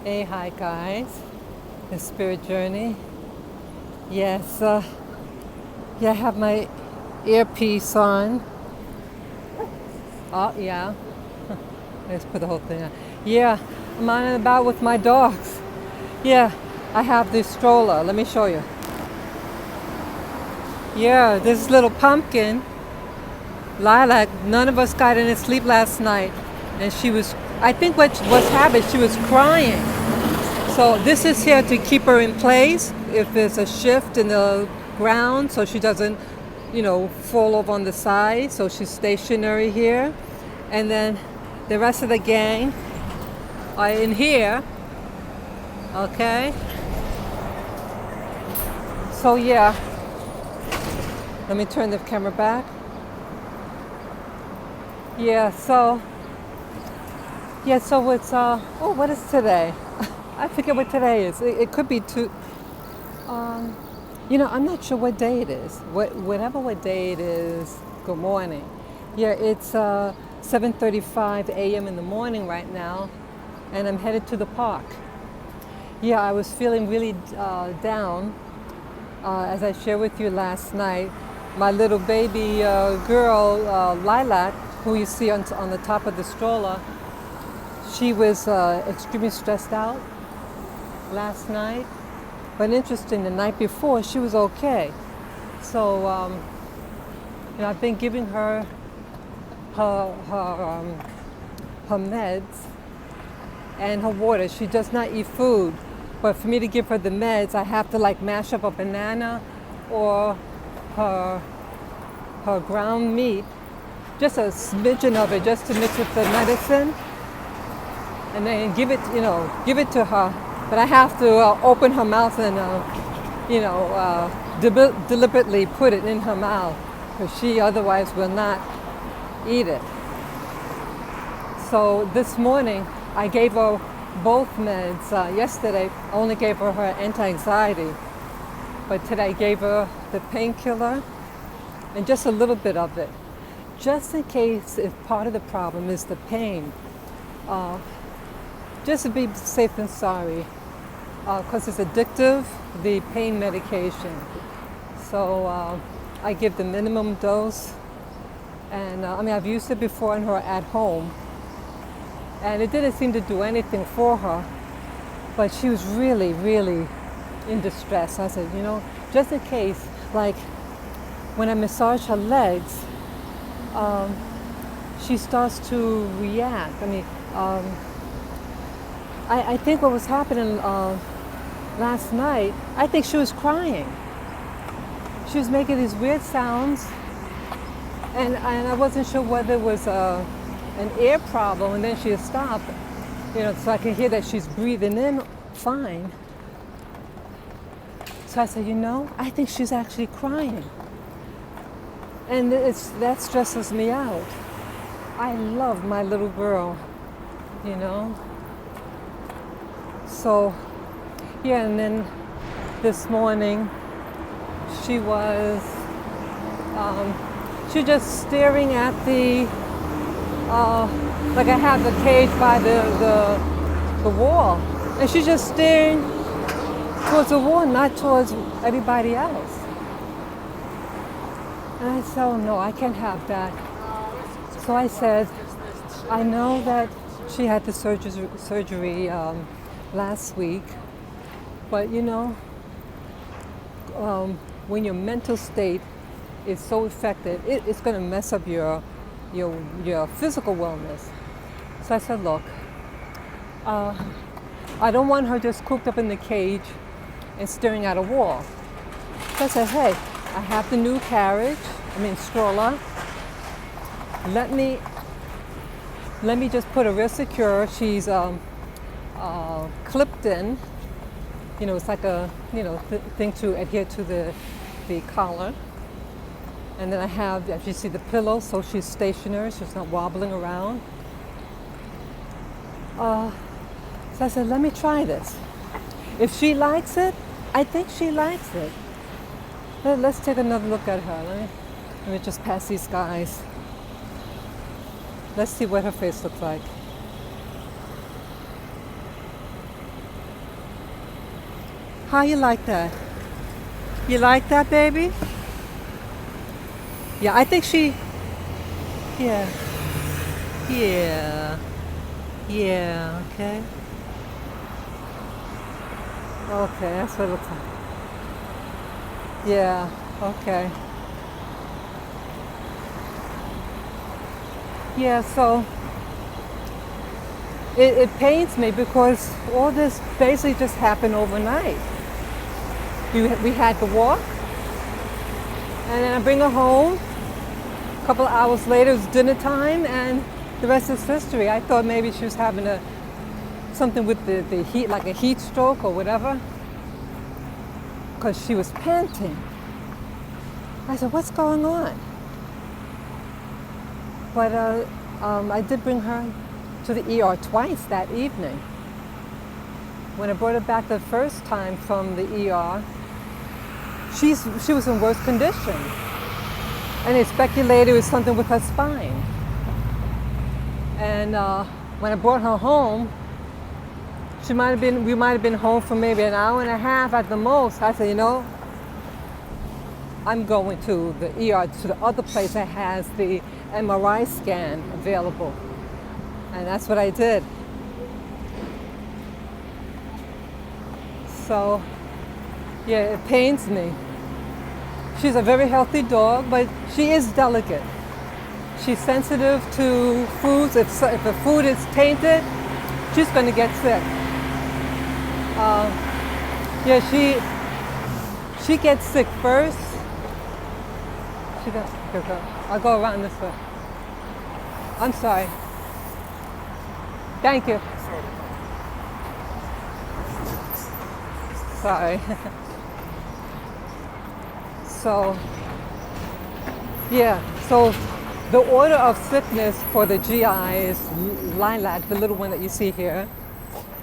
Hey, hi guys. The Spirit Journey. Yes, yeah, I have my earpiece on. Oh, yeah. Let's put the whole thing on. Yeah, I'm on and about with my dogs. Yeah, I have this stroller. Let me show you. Yeah, this little pumpkin, Lilac. None of us got any sleep last night, and she was. I think what's happened. She was crying. So this is here to keep her in place if there's a shift in the ground so she doesn't, fall over on the side. So she's stationary here. And then the rest of the gang are in here. Okay. So yeah, let me turn the camera back. So it's, what is today? I forget what today is. It could be two. I'm not sure what day it is. What day it is. Good morning. Yeah, it's 7:35 a.m. in the morning right now, and I'm headed to the park. Yeah, I was feeling really down, as I shared with you last night. My little baby girl, Lilac, who you see on the top of the stroller, she was extremely stressed out last night. But interesting, the night before she was okay. So I've been giving her her meds and her water. She does not eat food, but for me to give her the meds, I have to mash up a banana or her ground meat, just a smidgen of it, just to mix with the medicine, and then give it to her. But I have to open her mouth and, deliberately put it in her mouth, because she otherwise will not eat it. So this morning, I gave her both meds. Yesterday, I only gave her anti-anxiety, but today I gave her the painkiller and just a little bit of it, just in case if part of the problem is the pain. Just to be safe than sorry, because it's addictive, the pain medication. So I give the minimum dose, and I've used it before on her at home, and it didn't seem to do anything for her, but she was really, really in distress. So I said, just in case, when I massage her legs, she starts to react. I think what was happening last night, I think she was crying. She was making these weird sounds, and I wasn't sure whether it was an ear problem, and then she stopped, so I can hear that she's breathing in fine. So I said, I think she's actually crying. And that stresses me out. I love my little girl, So, yeah, and then this morning, she was just staring at the, I have the cage by the wall, and she's just staring towards the wall, not towards everybody else. And I said, oh no, I can't have that. So I said, I know that she had the surgery last week, but when your mental state is so affected, it's going to mess up your physical wellness. So I said, look, I don't want her just cooped up in the cage and staring at a wall. So I said, hey, I have the new stroller. Let me just put her real secure. She's clipped in. It's like a thing to adhere to the collar. And then I have, as you see, the pillow, so she's stationary, so she's not wobbling around. So I said, let me try this. If she likes it, I think she likes it. Let's take another look at her. Let me just pass these guys. Let's see what her face looks like. How you like that? You like that, baby? Yeah, I think she, yeah, yeah, yeah, okay. Okay, that's what it looks like. Yeah, okay. Yeah, so it pains me because all this basically just happened overnight. We had the walk, and then I bring her home. A couple of hours later, it was dinner time, and the rest is history. I thought maybe she was having something with the heat, like a heat stroke or whatever, because she was panting. I said, what's going on? But I did bring her to the ER twice that evening. When I brought her back the first time from the ER, she was in worse condition. And they speculated it was something with her spine. And when I brought her home, we might have been home for maybe an hour and a half at the most. I said, I'm going to the ER, to the other place that has the MRI scan available. And that's what I did. So, yeah, it pains me. She's a very healthy dog, but she is delicate. She's sensitive to foods. If the food is tainted, she's going to get sick. She gets sick first. I'll go around this way. I'm sorry. Thank you. Sorry. So the order of sickness for the GI is Lilac, the little one that you see here,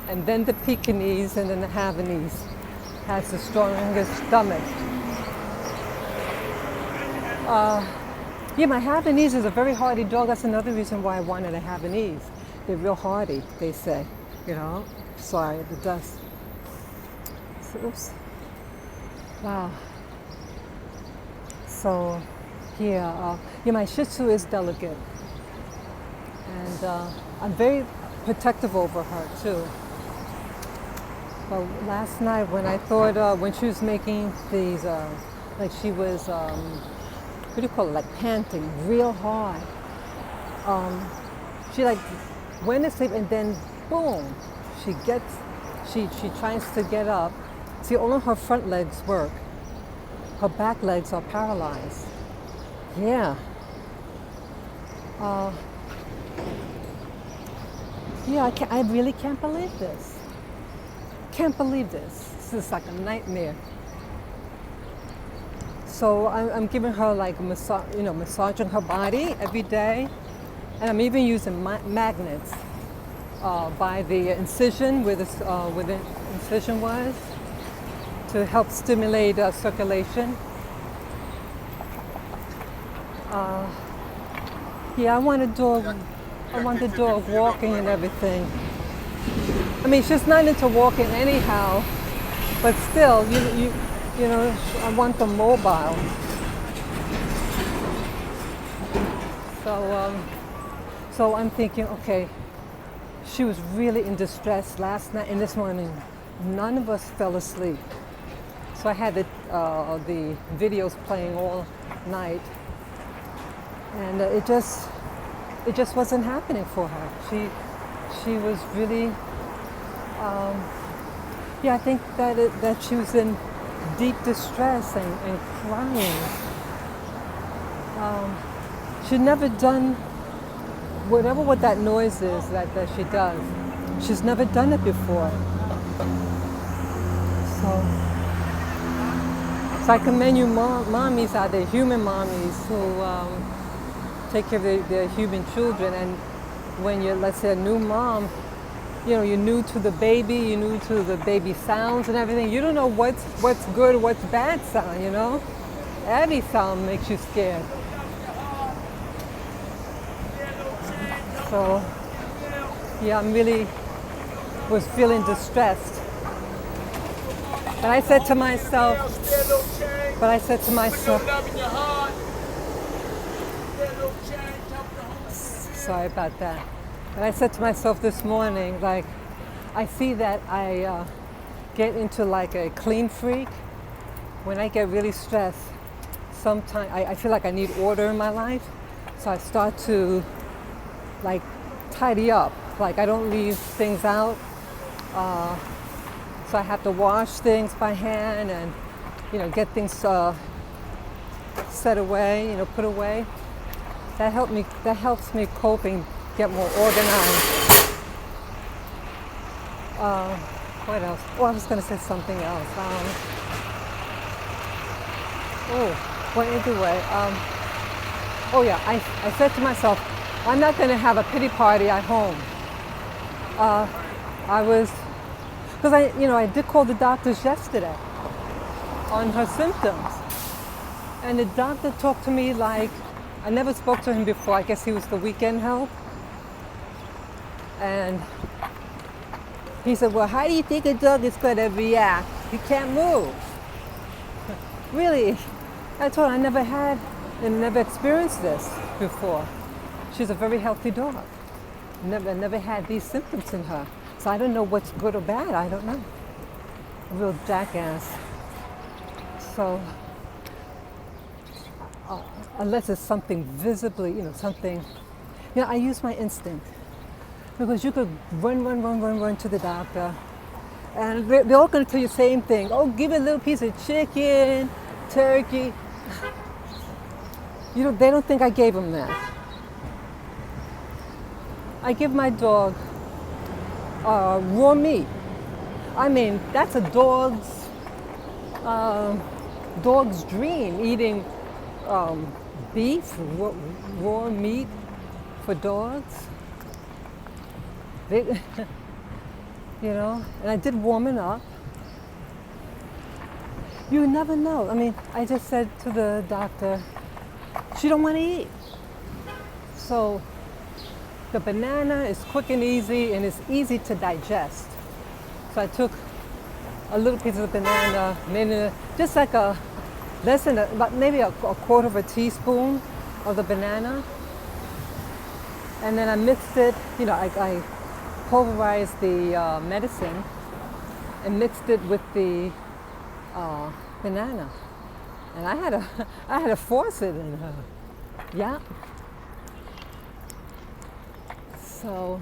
and then the Pekingese, and then the Havanese has the strongest stomach. My Havanese is a very hardy dog. That's another reason why I wanted a Havanese. They're real hardy, they say. Sorry, the dust. So, oops. Wow. So, my Shih Tzu is delicate. And I'm very protective over her, too. But last night when I thought, when she was making these, like she was, what do you call it, like panting real hard. She like went to sleep and then boom, she tries to get up. See, only her front legs work. Her back legs are paralyzed. Yeah. I really can't believe this. Can't believe this. This is like a nightmare. So I'm giving her like massaging her body every day, and I'm even using magnets by the incision where the incision was to help stimulate circulation. I want the dog walking and everything. I mean, she's not into walking anyhow, but still, I want them mobile. So I'm thinking, okay, she was really in distress last night, and this morning, none of us fell asleep. So I had the videos playing all night, and it just wasn't happening for her. She was really, I think that she was in deep distress and crying. She'd never done what that noise is that she does. She's never done it before. So I commend you mommies out there, human mommies who take care of their human children. And when you're, let's say, a new mom, you're new to the baby, you're new to the baby sounds and everything. You don't know what's good, what's bad sound, Every sound makes you scared. So, I really was feeling distressed. But I said to myself, but I said to myself, sorry about that. But I said to myself this morning, like, I see that I get into like a clean freak. When I get really stressed, sometimes I feel like I need order in my life. So I start to like tidy up. Like I don't leave things out. So I have to wash things by hand and, get things set away, put away. That helps me cope and get more organized. What else? Oh, I was going to say something else. Anyway. Oh yeah, I said to myself, I'm not going to have a pity party at home. Because I did call the doctors yesterday on her symptoms. And the doctor talked to me like, I never spoke to him before. I guess he was the weekend help. And he said, well, how do you think a dog is going to react? He can't move. Really? I told her I never had and never experienced this before. She's a very healthy dog. Never had these symptoms in her. So I don't know what's good or bad. I don't know. A real jackass. So unless it's something visibly, something, I use my instinct. Because you could run to the doctor. And they're all going to tell you the same thing. Oh, give it a little piece of chicken, turkey. They don't think I gave them that. I give my dog raw meat. I mean, that's a dog's dream, eating beef, raw meat for dogs. And I did warm it up. You never know. I mean, I just said to the doctor, she don't want to eat. So the banana is quick and easy, and it's easy to digest. So I took a little piece of the banana, made it just like about maybe a quarter of a teaspoon of the banana. And then I mixed it, I pulverized the medicine and mixed it with the banana. And I had to force it in her. Yeah. So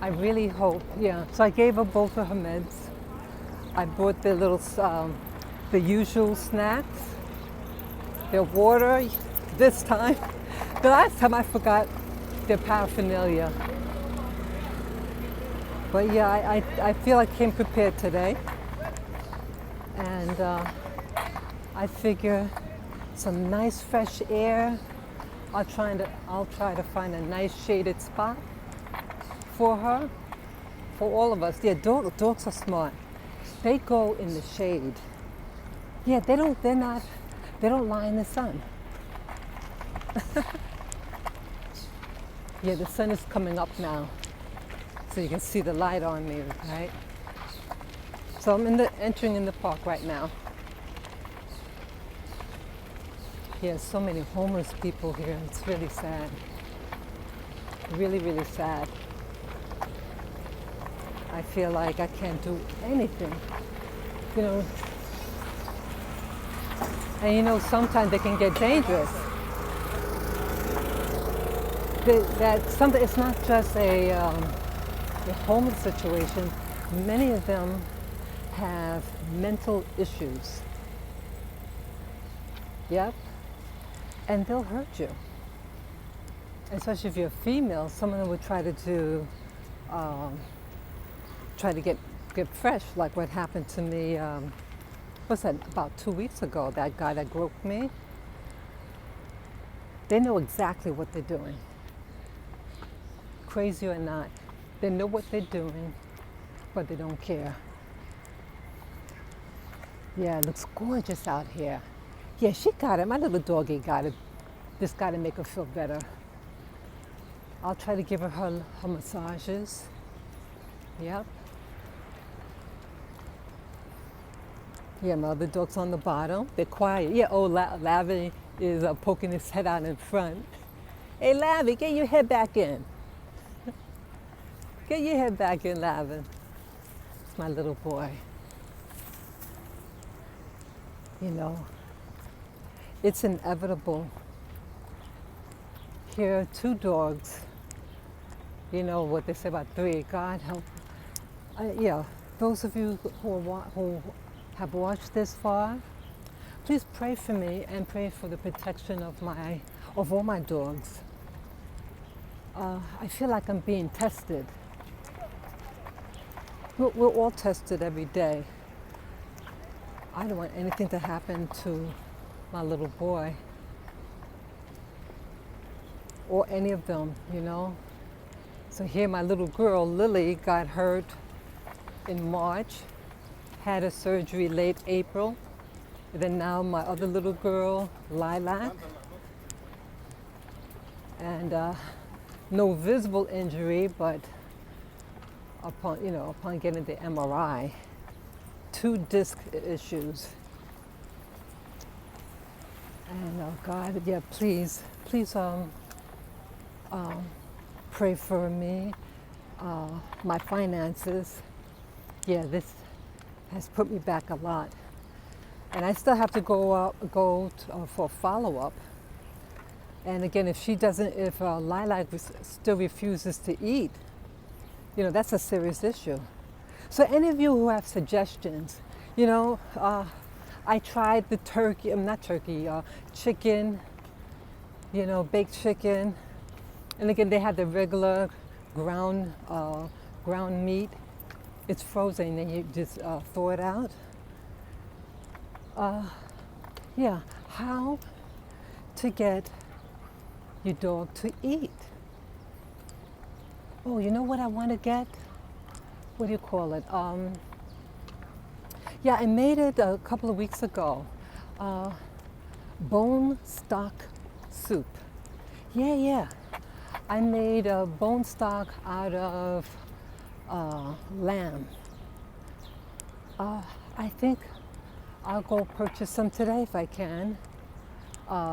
I really hope, So I gave her both of her meds. I bought the little, the usual snacks, their water this time. The last time I forgot their paraphernalia. But I feel I came prepared today. And I figure some nice fresh air. I'll try to find a nice shaded spot for her, for all of us. Yeah, dogs are smart. They go in the shade. Yeah, they don't lie in the sun. Yeah, the sun is coming up now, so you can see the light on me, right? So I'm entering in the park right now. Yeah, so many homeless people here. It's really sad. Really, really sad. I feel like I can't do anything. And sometimes they can get dangerous. It's not just a homeless situation. Many of them have mental issues. Yep. And they'll hurt you. Especially if you're a female, some of them would try to get fresh, like what happened to me, about 2 weeks ago, that guy that groped me. They know exactly what they're doing. Crazy or not, they know what they're doing, but they don't care. Yeah, it looks gorgeous out here. Yeah, she got it. My little doggy got it. Just got to make her feel better. I'll try to give her massages. Yep. Yeah, my other dog's on the bottom. They're quiet. Yeah, oh, Lavy is poking his head out in front. Hey, Lavy, get your head back in. Get your head back in, Lavin. It's my little boy. You know, it's inevitable. Here are two dogs. You know what they say about three. God help. Yeah, those of you who have watched this far, please pray for me and pray for the protection of all my dogs. I feel like I'm being tested. We're all tested every day. I don't want anything to happen to my little boy or any of them, you know. So here my little girl, Lily, got hurt in March, had a surgery late April. And then now my other little girl, Lilac, and no visible injury, but upon getting the MRI, 2 disc issues. And oh God, yeah, please pray for me, my finances. Yeah, this has put me back a lot. And I still have to go for a follow-up. And again, if Lilac still refuses to eat, you know, that's a serious issue. So any of you who have suggestions, you know, I tried the chicken, you know, baked chicken. And again, they have the regular ground meat. It's frozen and you just thaw it out. Yeah, how to get your dog to eat. Oh, you know what I want to get? What do you call it? Yeah, I made it a couple of weeks ago. Bone stock soup. Yeah. I made a bone stock out of lamb. I think I'll go purchase some today if I can.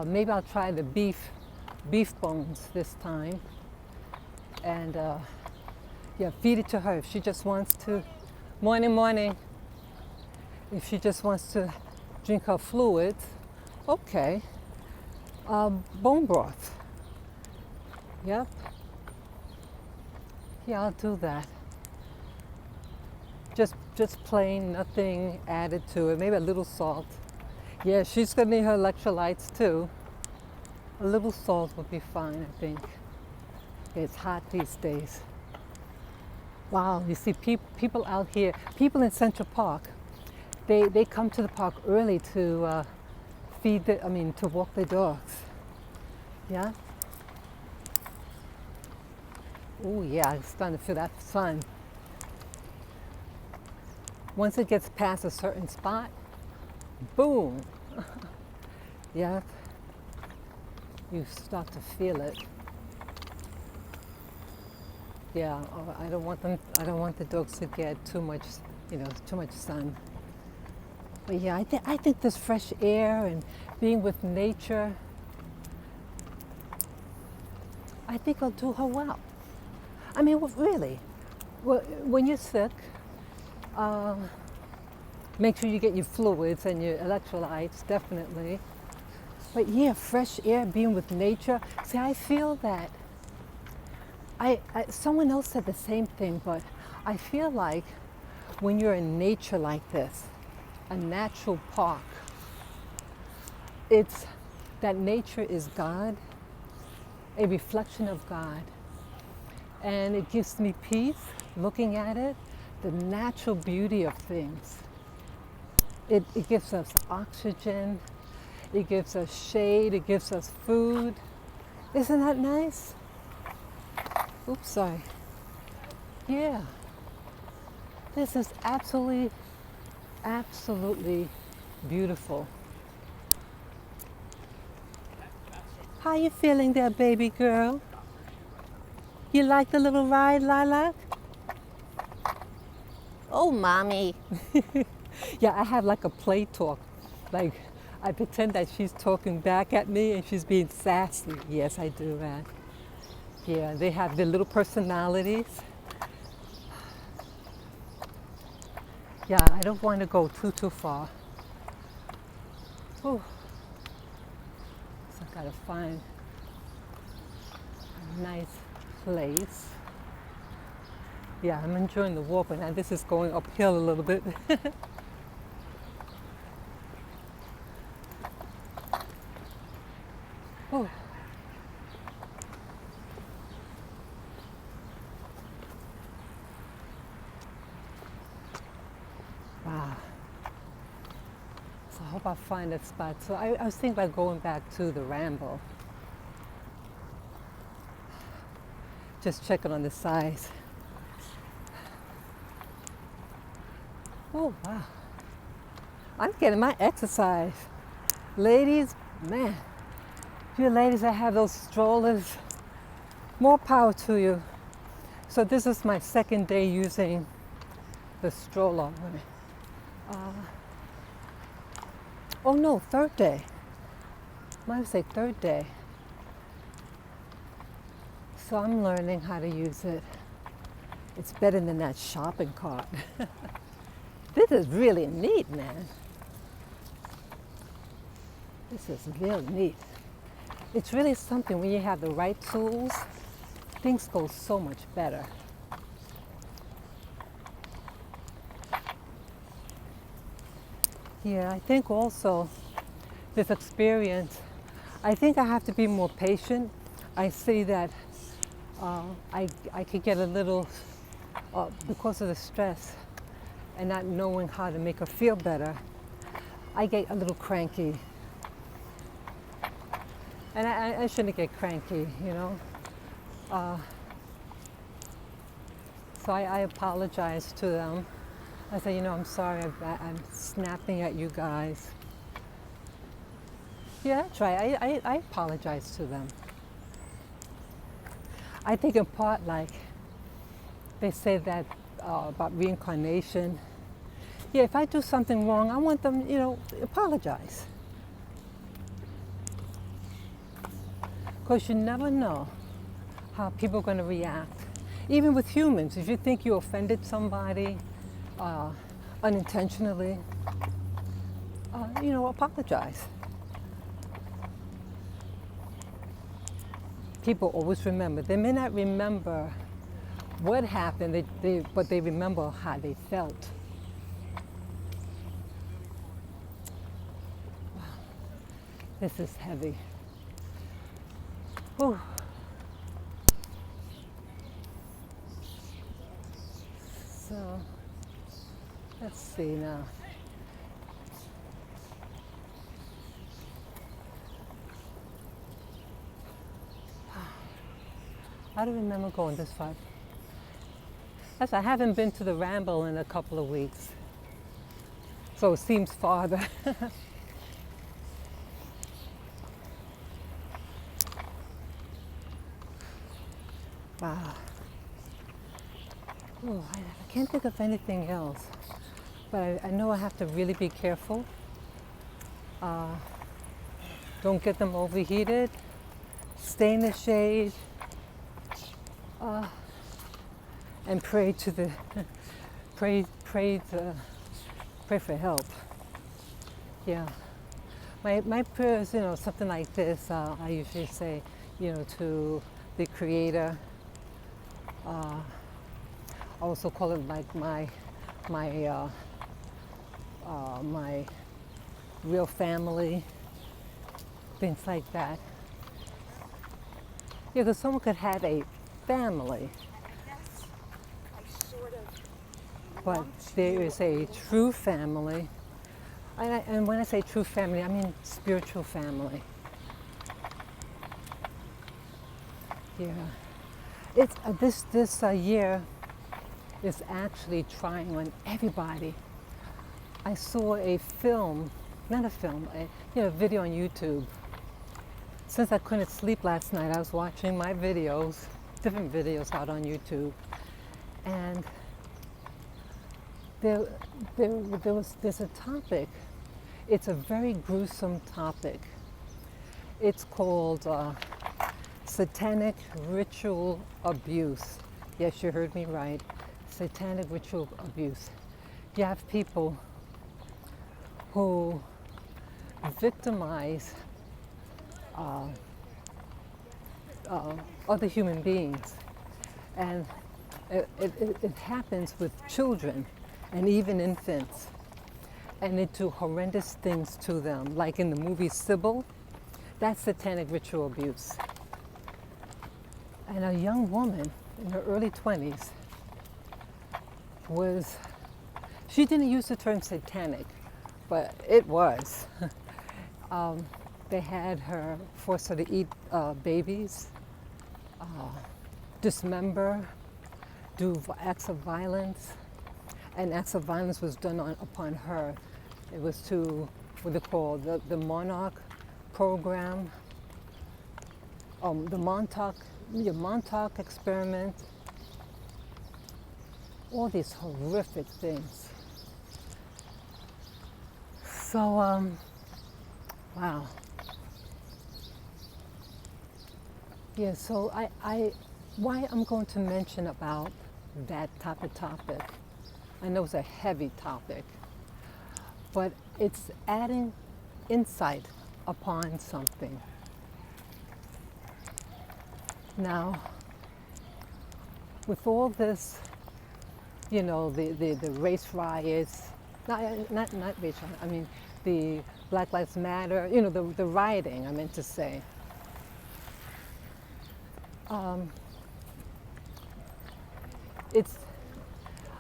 Maybe I'll try the beef bones this time. And yeah, feed it to her. If she just wants to, morning. If she just wants to drink her fluids, okay. Bone broth. Yep. Yeah, I'll do that. Just plain, nothing added to it. Maybe a little salt. Yeah, she's gonna need her electrolytes too. A little salt would be fine, I think. It's hot these days. Wow, you see people out here, people in Central Park, they come to the park early to to walk their dogs. Yeah? Oh yeah, I'm starting to feel that sun. Once it gets past a certain spot, boom. Yeah, you start to feel it. Yeah, I don't want the dogs to get too much sun. But yeah, I think this fresh air and being with nature, I think I'll do her well. I mean, really, when you're sick, make sure you get your fluids and your electrolytes, definitely. But yeah, fresh air, being with nature. See, I feel that. Someone else said the same thing, but I feel like when you're in nature like this, a natural park, it's that nature is God, a reflection of God. And it gives me peace looking at it, the natural beauty of things. It gives us oxygen, it gives us shade, it gives us food. Isn't that nice? Oops, sorry. Yeah. This is absolutely beautiful. How you feeling there, baby girl? You like the little ride, Lilac? Oh, mommy. Yeah, I have like a play talk. Like, I pretend that she's talking back at me and she's being sassy. Yes, I do that. Yeah, they have their little personalities. Yeah, I don't want to go too far. Whew. So I gotta find a nice place. Yeah, I'm enjoying the walk, but now this is going uphill a little bit. Oh. Wow. So I hope I find that spot. So I was thinking about going back to the Ramble. Just checking on the size. Oh, wow. I'm getting my exercise. Ladies, man, you ladies that have those strollers, more power to you. So this is my second day using the stroller. Oh no, third day. Might say third day. So I'm learning how to use it. It's better than that shopping cart. This is really neat, man. This is really neat. It's really something when you have the right tools, things go so much better. Yeah, I think also this experience, I think I have to be more patient. I see that I could get a little, because of the stress and not knowing how to make her feel better, I get a little cranky. And I shouldn't get cranky, you know. So I apologize to them. I say, you know, I'm sorry, I'm snapping at you guys. Yeah, that's right. I apologize to them. I think in part, like, they say that about reincarnation. Yeah, if I do something wrong, I want them, you know, apologize. Because you never know how people are going to react. Even with humans, if you think you offended somebody unintentionally, you know, apologize. People always remember. They may not remember what happened, but they remember how they felt. Wow. This is heavy. Whew. So, let's see now. I don't remember going this far. Yes, I haven't been to the Ramble in a couple of weeks, so it seems farther. Wow. Oh, I can't think of anything else, but I know I have to really be careful. Don't get them overheated. Stay in the shade. And pray to the pray for help. Yeah, my prayers, you know, something like this. I usually say, you know, to the Creator. I also call it like my real family, things like that. Yeah, because someone could have a family, but there is a true family. And when I say true family, I mean spiritual family. Yeah, it's this year is actually trying on everybody. I saw a film, not a film, a video on YouTube. Since I couldn't sleep last night, I was watching my videos, different videos out on YouTube, and there, there's a topic. It's a very gruesome topic. It's called satanic ritual abuse. Yes, you heard me right. Satanic ritual abuse. You have people who victimize other human beings, and it happens with children and even infants, and they do horrendous things to them, like in the movie Sybil. That's satanic ritual abuse. And a young woman in her early 20s she didn't use the term satanic, but it was. They had her, forced her to eat babies, dismember, do acts of violence, and acts of violence was done upon her. It was to what they call the Monarch program, the Montauk experiment, all these horrific things. So, wow. Yeah, so why I'm going to mention about that type of topic, I know it's a heavy topic, but it's adding insight upon something. Now, with all this, you know, the race riots, not race riots, I mean the Black Lives Matter, you know, the rioting, I meant to say.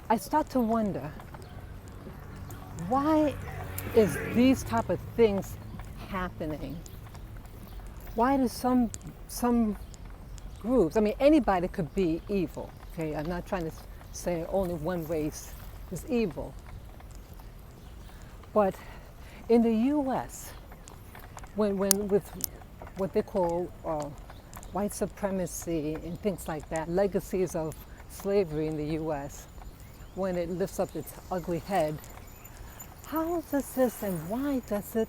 I start to wonder, why is these type of things happening? Why do some groups, I mean anybody could be evil, okay? I'm not trying to say only one race is evil. But in the US, when with what they call white supremacy and things like that, legacies of slavery in the US, when it lifts up its ugly head, how does this and why does it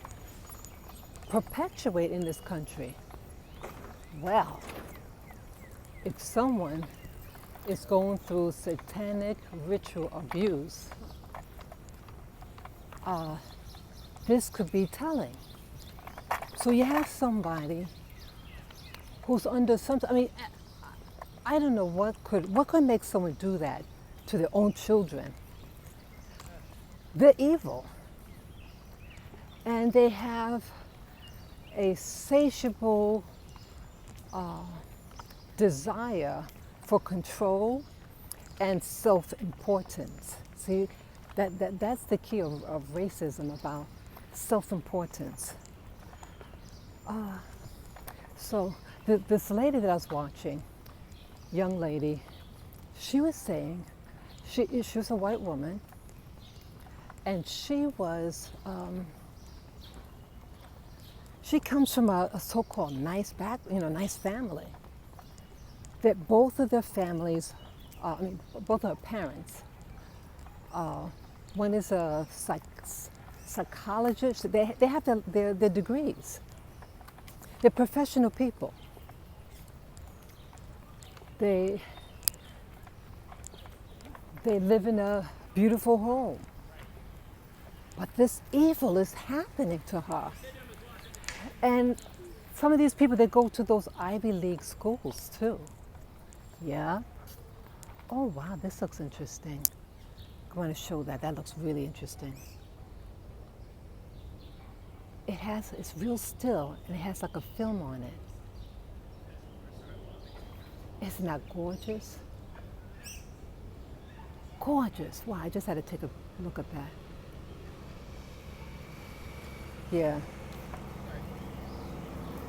perpetuate in this country? Well, if someone is going through satanic ritual abuse, this could be telling. So you have somebody who's under some, I mean, I don't know what could make someone do that to their own children. They're evil. And they have a satiable desire for control and self-importance. See, that's the key of racism, about self-importance. So this lady that I was watching, young lady, she was saying, she was a white woman, and she comes from a so-called nice family. That both of their families, both of her parents, one is a psychologist. They have their degrees. They're professional people. They live in a beautiful home. But this evil is happening to her. And some of these people, they go to those Ivy League schools too. Yeah. Oh wow, this looks interesting. I'm going to show that. That looks really interesting. It's real still, and it has like a film on it. Isn't that gorgeous? Gorgeous. Wow, I just had to take a look at that. Yeah.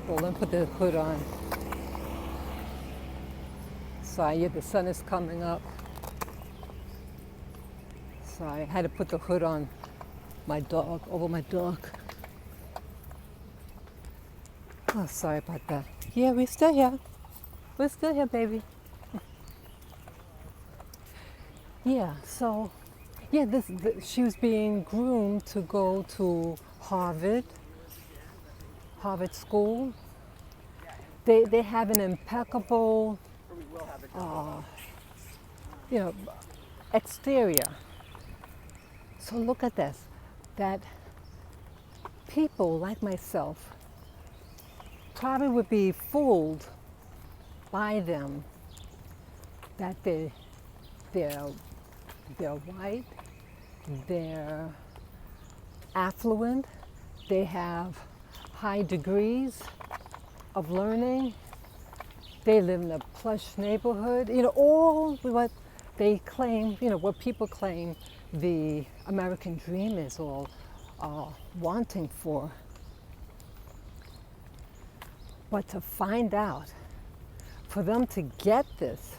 Well, let me put the hood on. Sorry, yeah, the sun is coming up. Sorry, I had to put the hood on my dog, over my dog. Oh, sorry about that. Yeah, we're still here. We're still here, baby. Yeah, so Yeah, she was being groomed to go to Harvard School. They have an impeccable, you know, exterior. So look at this, that people like myself probably would be fooled by them that they're white, they're affluent, they have high degrees of learning, they live in a plush neighborhood, all what they claim, what people claim the American dream is all wanting for. But to find out, for them to get this,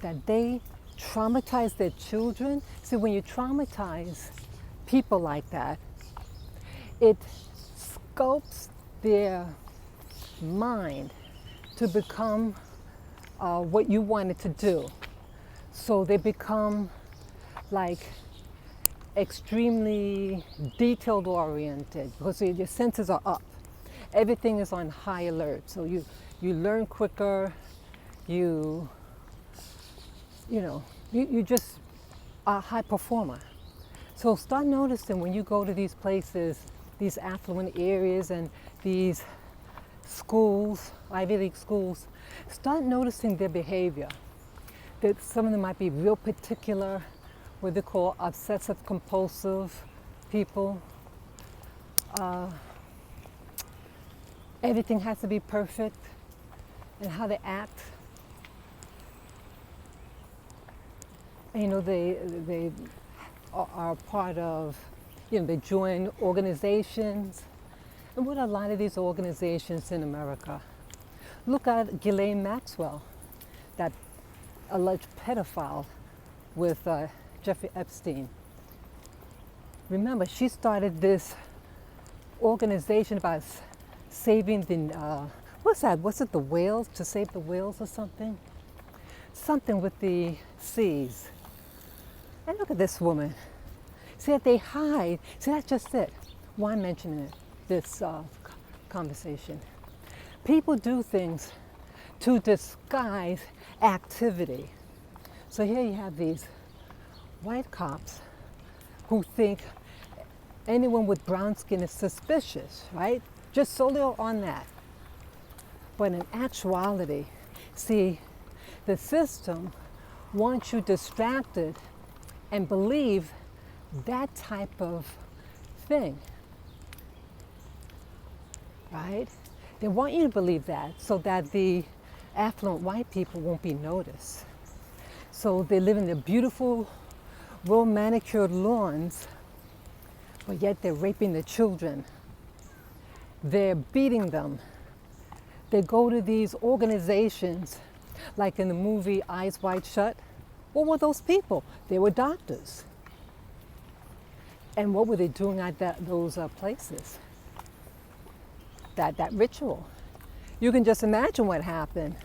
that they traumatize their children. See, when you traumatize people like that, it sculpts their mind to become what you want it to do. So they become like extremely detailed oriented because your senses are up. Everything is on high alert. So you learn quicker, you just are a high performer. So start noticing when you go to these places, these affluent areas and these schools, Ivy League schools, start noticing their behavior. That some of them might be real particular, what they call obsessive compulsive people. Everything has to be perfect and how they act. And, they are part of, they join organizations. And what are a lot of these organizations in America? Look at Ghislaine Maxwell, that alleged pedophile with Jeffrey Epstein. Remember, she started this organization about saving the, what's that? Was it the whales? To save the whales or something? Something with the seas. And look at this woman. See that they hide. See, that's just it. Why I'm mentioning it, this conversation. People do things to disguise activity. So here you have these white cops who think anyone with brown skin is suspicious, right? Just solely on that. But in actuality, see, the system wants you distracted and believe that type of thing, right? They want you to believe that so that the affluent white people won't be noticed. So they live in their beautiful, well-manicured lawns, but yet they're raping the children. They're beating them. They go to these organizations, like in the movie Eyes Wide Shut. What were those people? They were doctors. And what were they doing at those places? That ritual. You can just imagine what happened,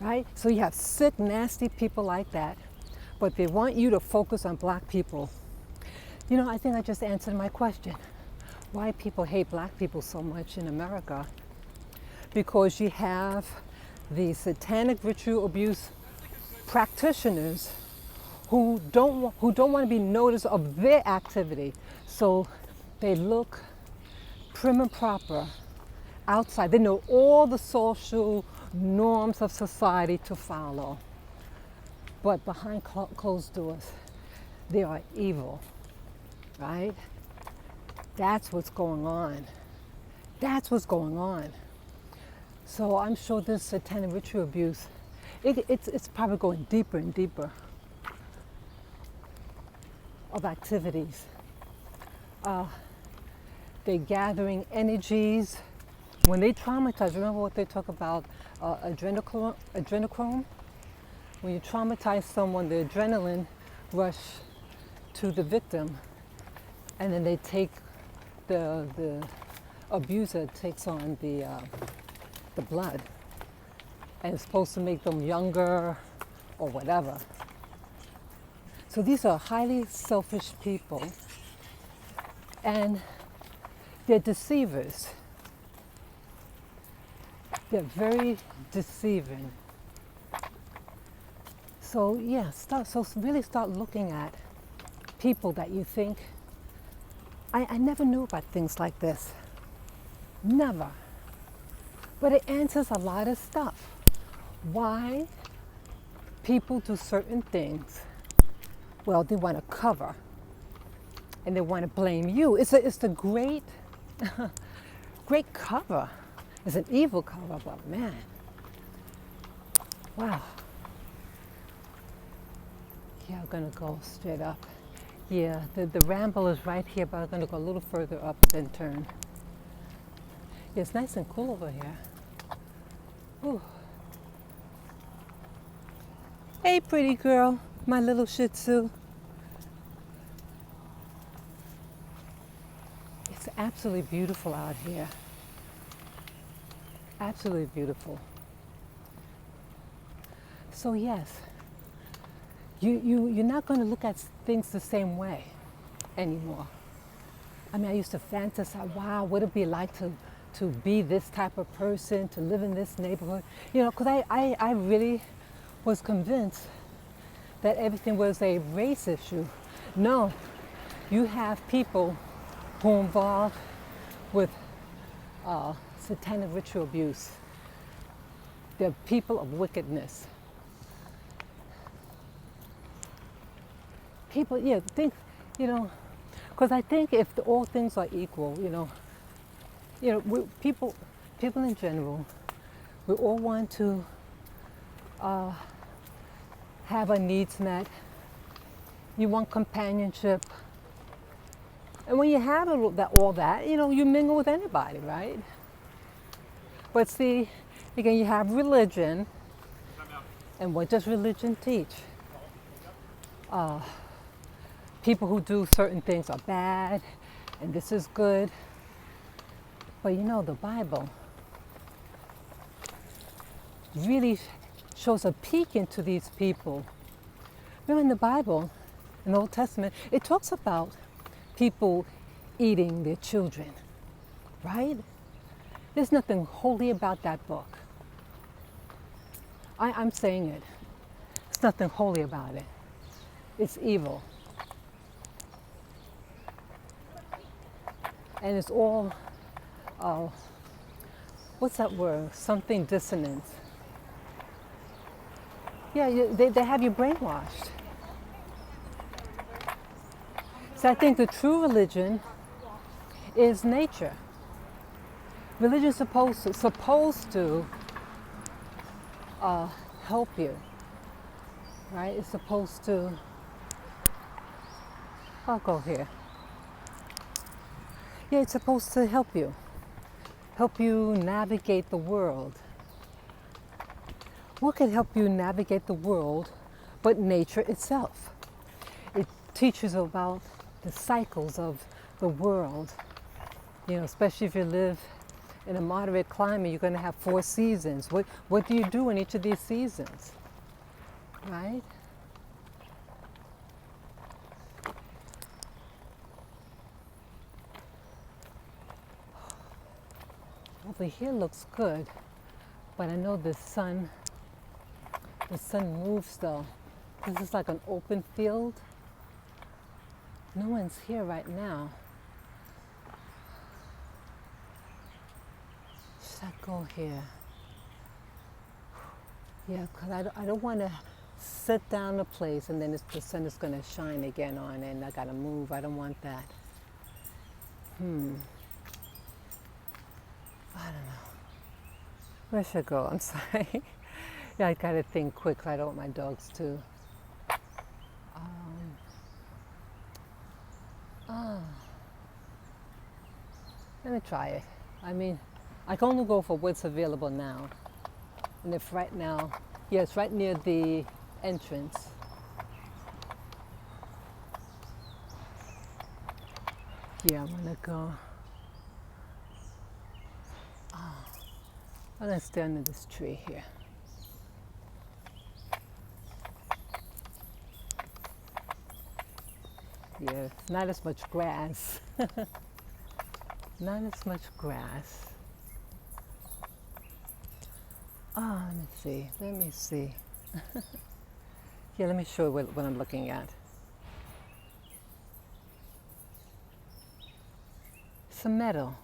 right? So you have sick, nasty people like that, but they want you to focus on black people. I think I just answered my question. Why people hate black people so much in America? Because you have the satanic ritual abuse practitioners who don't want to be noticed of their activity. So they look prim and proper outside. They know all the social norms of society to follow. But behind closed doors, they are evil, right? That's what's going on. That's what's going on. So I'm sure this satanic ritual abuse, it's probably going deeper and deeper of activities. They're gathering energies. When they traumatize, remember what they talk about, adrenochrome? When you traumatize someone, the adrenaline rush to the victim, and then they take the abuser takes on the blood, and it's supposed to make them younger or whatever. So these are highly selfish people, and they're deceivers. They're very deceiving. So yeah, really start looking at people that you think, I never knew about things like this. Never. But it answers a lot of stuff. Why people do certain things. Well, they want to cover and they want to blame you. It's a great, great cover. It's an evil cover, but man, wow. Yeah, I'm gonna go straight up. Yeah, the Ramble is right here, but I'm gonna go a little further up and then turn. Yeah, it's nice and cool over here. Ooh. Hey, pretty girl, my little Shih Tzu. It's absolutely beautiful out here. Absolutely beautiful. So yes, you're not going to look at things the same way anymore. I mean, I used to fantasize, wow, what it'd be like to be this type of person, to live in this neighborhood. You know, because I really was convinced that everything was a race issue. No, you have people who are involved with satanic ritual abuse. They're people of wickedness. People, yeah, think, you know, because I think if all things are equal, people in general, we all want to have our needs met. You want companionship. And when you have all that, you mingle with anybody, right? But see, again, you have religion. And what does religion teach? People who do certain things are bad, and this is good. But the Bible really shows a peek into these people. Remember in the Bible, in the Old Testament, it talks about people eating their children, right? There's nothing holy about that book. I'm saying it. There's nothing holy about it. It's evil. And it's all, what's that word? Something dissonant. Yeah, they have you brainwashed. So I think the true religion is nature. Religion is supposed to help you, right? It's supposed to, I'll go here. Yeah, it's supposed to help you navigate the world. What can help you navigate the world but nature itself? It teaches about the cycles of the world. Especially if you live in a moderate climate, you're going to have 4 seasons. What do you do in each of these seasons, right? Over here looks good, but I know the sun moves though. This is like an open field. No one's here right now. Should I go here? Yeah, because I don't want to sit down a place and then the sun is going to shine again on it and I got to move. I don't want that. I don't know. Where should I go? I'm sorry. Yeah, I got to think quick. I don't want my dogs to. Let me try it. I mean, I can only go for what's available now. And if right now, yeah, it's right near the entrance. Yeah, I'm gonna go. I'm gonna stay under this tree here. Yeah, not as much grass. Not as much grass. Oh, let me see. Let me see. Yeah, let me show you what I'm looking at. Some meadow.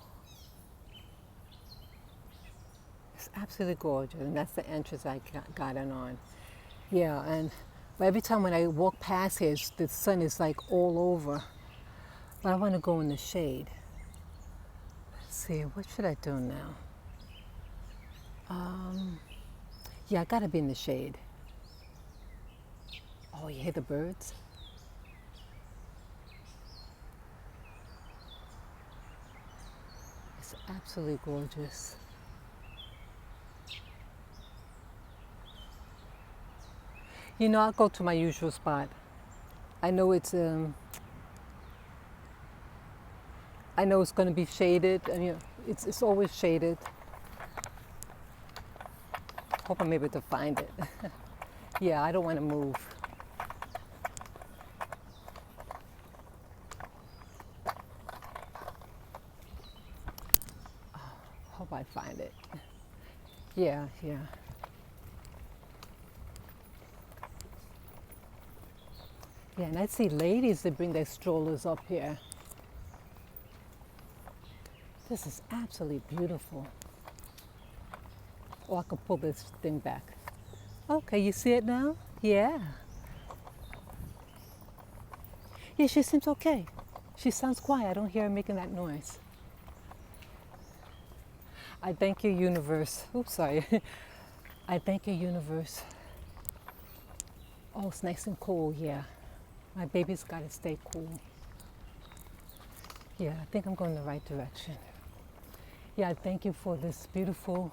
It's absolutely gorgeous, and that's the entrance I got in on. Yeah, and but every time when I walk past here, the sun is like all over. But I want to go in the shade. Let's see, what should I do now? Yeah, I gotta be in the shade. Oh, you hear the birds? It's absolutely gorgeous. You know, I'll go to my usual spot. I know I know it's going to be shaded. I mean, it's always shaded. Hope I'm able to find it. Yeah, I don't want to move. Hope I find it. Yeah, yeah. Yeah, and I see ladies that bring their strollers up here. This is absolutely beautiful. Oh, I can pull this thing back. Okay, you see it now? Yeah. Yeah, she seems okay. She sounds quiet. I don't hear her making that noise. I thank you, universe. Oops, sorry. I thank you, universe. Oh, it's nice and cool, yeah. My baby's got to stay cool. Yeah, I think I'm going the right direction. Yeah, I thank you for this beautiful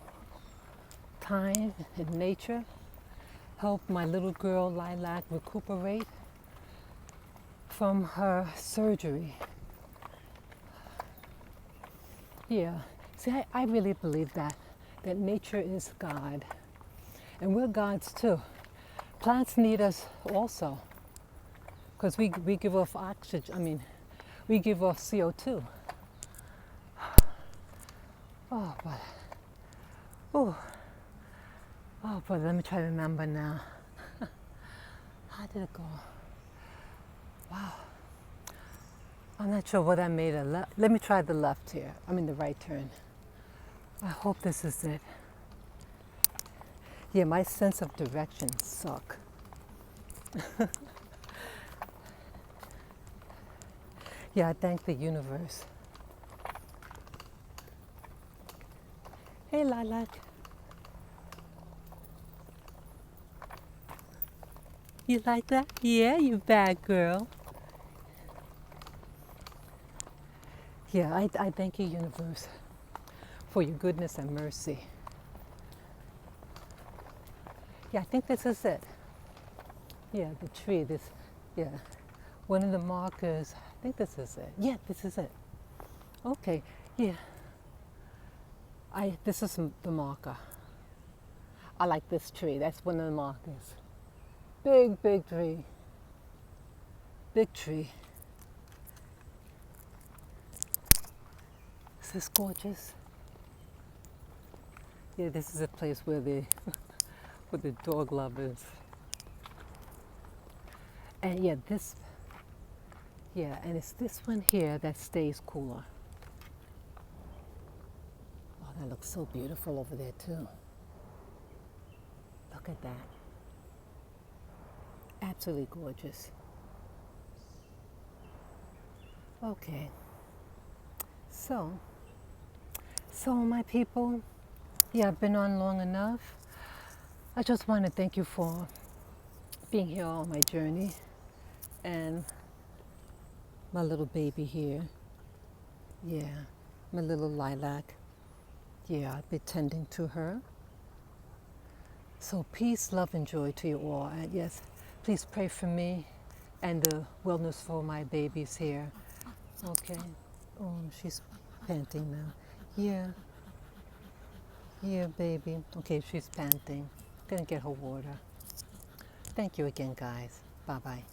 time in nature. Help my little girl, Lilac, recuperate from her surgery. Yeah, see, I really believe that nature is God. And we're gods too. Plants need us also, because we give off oxygen, we give off CO2. Oh, but, oh, oh, but let me try to remember now. How did it go? Wow. I'm not sure what I made a left. Let me try the left here. The right turn. I hope this is it. Yeah, my sense of direction suck. Yeah, I thank the universe. Hey, Lilac. You like that? Yeah, you bad girl. Yeah, I thank you, universe, for your goodness and mercy. Yeah, I think this is it. Yeah, the tree, yeah. One of the markers, I think this is it. Yeah, this is it. Okay, yeah. This is the marker. I like this tree. That's one of the markers. Big, big tree. Big tree. Is this gorgeous? Yeah, this is a place where where the dog lovers. And yeah, and it's this one here that stays cooler. Oh, that looks so beautiful over there too. Look at that. Absolutely gorgeous. Okay. So my people, yeah, I've been on long enough. I just want to thank you for being here on my journey, and my little baby here. Yeah, my little Lilac. Yeah, I've been tending to her. So peace, love, and joy to you all. And yes, please pray for me and the wellness for my babies here. Okay. Oh, she's panting now. Yeah. Yeah, baby. Okay, she's panting. Gonna get her water. Thank you again, guys. Bye-bye.